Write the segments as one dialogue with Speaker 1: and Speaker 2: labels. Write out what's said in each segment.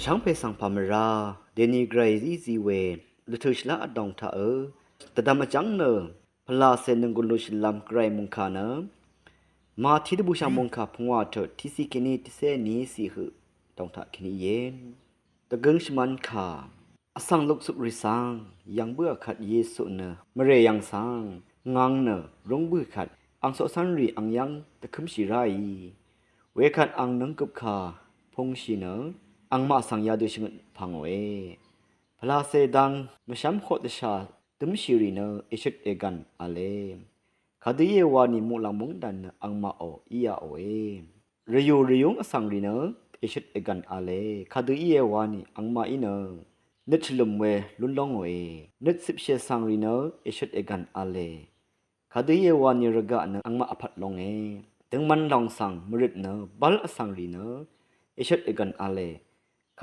Speaker 1: ช่างเพสังพามราเดนีไกรซีซีเวลุทุชลาอดองทาตะดามจังเนพลาเซนึงกุลุชลามไกรมุงคานะมาทิดบุชามุงคาพงวาเถทิสิกินีติเซนีสิหึดองทาคินีเยนตะกึงชมันคาอสังลุกสุริสังยังเบื่อขัดเยสุเนมเรยังสังงังเนรงบื้อขัดอังโสสันรีอังยังตะคึมชิไรเวขัดอังนังกุบคาพงชีเนอังมาสังยาดุชงพังเวพลาเซดังมชัมโคตชาตุมชิรีเนอิชุดเอกันอาเลคาดีเยวานิมุลังมุงดันอังมาโออียาโอเอรยูริยุงอสังรีเนอิชุดเอกันอาเลคาดีเยวานิอังมาอิเนนึดลุมเวลุนลงเวนึดสิบเชสังรีเนอิชุดเอกันอาเลคาดีเยวานิรกะเนอังมาอภัดลงเอตึงมันลองสังมริดเนบัลอสังรีเนอิชุดเอกันอาเล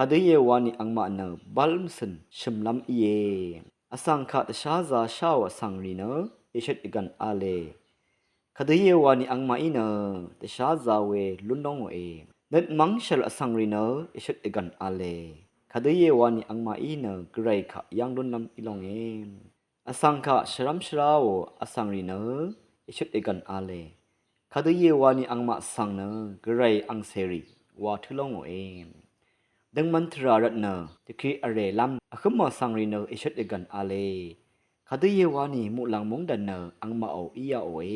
Speaker 1: คาดีเยวานิอังมาเนบัลมสันชิมลัมเยอสังคาตชาซาชาวสังรีเนอิชุดเอกันอาเลคาดีเยวานิอังมาอิเนตชาซาเวลุนลงเอนึดมังชลอสังรีเนอิชุดเอกันอาเลคาดีเยวานิอังมาอิเนกไรขะยังลุนลำอิลงเออสังคาชรัมชราวอสังรีเนอิชุดเอกันอาเลคาดีเยวานิอังมาสังเนกไรอังเซรีวาทุลงเอดังมันทรารัตเนตะคีอเรลัมอคึมมาสังรีเนอิชุดเอกันอาเลคาดีเยวานิมุลังมงดันเนอังมาโออียาโอเอ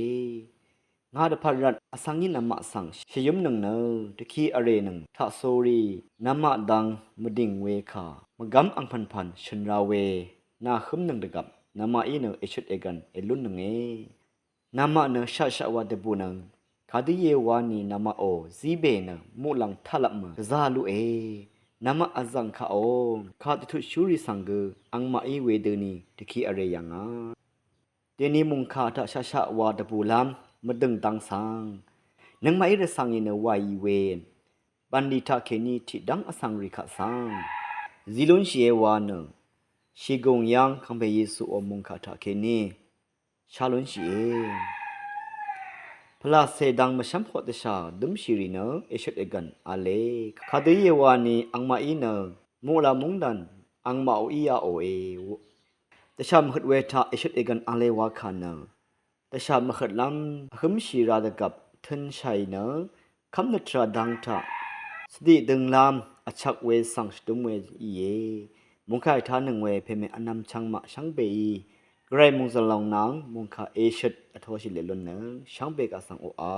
Speaker 1: งาดพารัตอสังยินนามาสังชยุมหนึ่งเนตะคีอเรหนึ่งทะโซรีนามาดังมดิ่งเวคามะกัมอังพันชนราเวนาคึมหนึ่งดะกับนามาอีเนอิชุดเอกันเอลุนหนึ่งนามาเนชะชะวะดะบูนังคาดีเยวานีนามาโอซีเบเนมุลังทัลับมะซาลุเอนามาอัซังคาโอคาติทุชูริสังเกอังมาอีเวเดนีตะคีอเรยังเดนีมุงคาทะชะชะวะดะบูลัมมะดึงตังสังนังมาอีระสังยินวายีเวนบันดิทาเคนีทิดังอสังริขะสังซิลุนเชวาเนชิกงยังคัมเบเยซูอมุงคาทาเคนีชาลุนเชพลาเซดังมชัมโคตชาดุมชิรีเนอิชุดเอกันอาเลคาดีเยวานีอังมาอีเนมุลามุงดันอังมาโออียาโอเอตชามขดเวทาอิชุดเอกันอาเลวาคาเนตชามขดลัมคึมชีราดกับทันชัยเนคำนตราดังทาสติดึงลามอชักเวสังสตุมเวอีเยมุงคายทาหนึ่งเวเพเมอนำชังมะชังเบอีไรมุงสลองนางมุงคาเอชุดอทวชิเลลนเนช่างเบกาสังโออา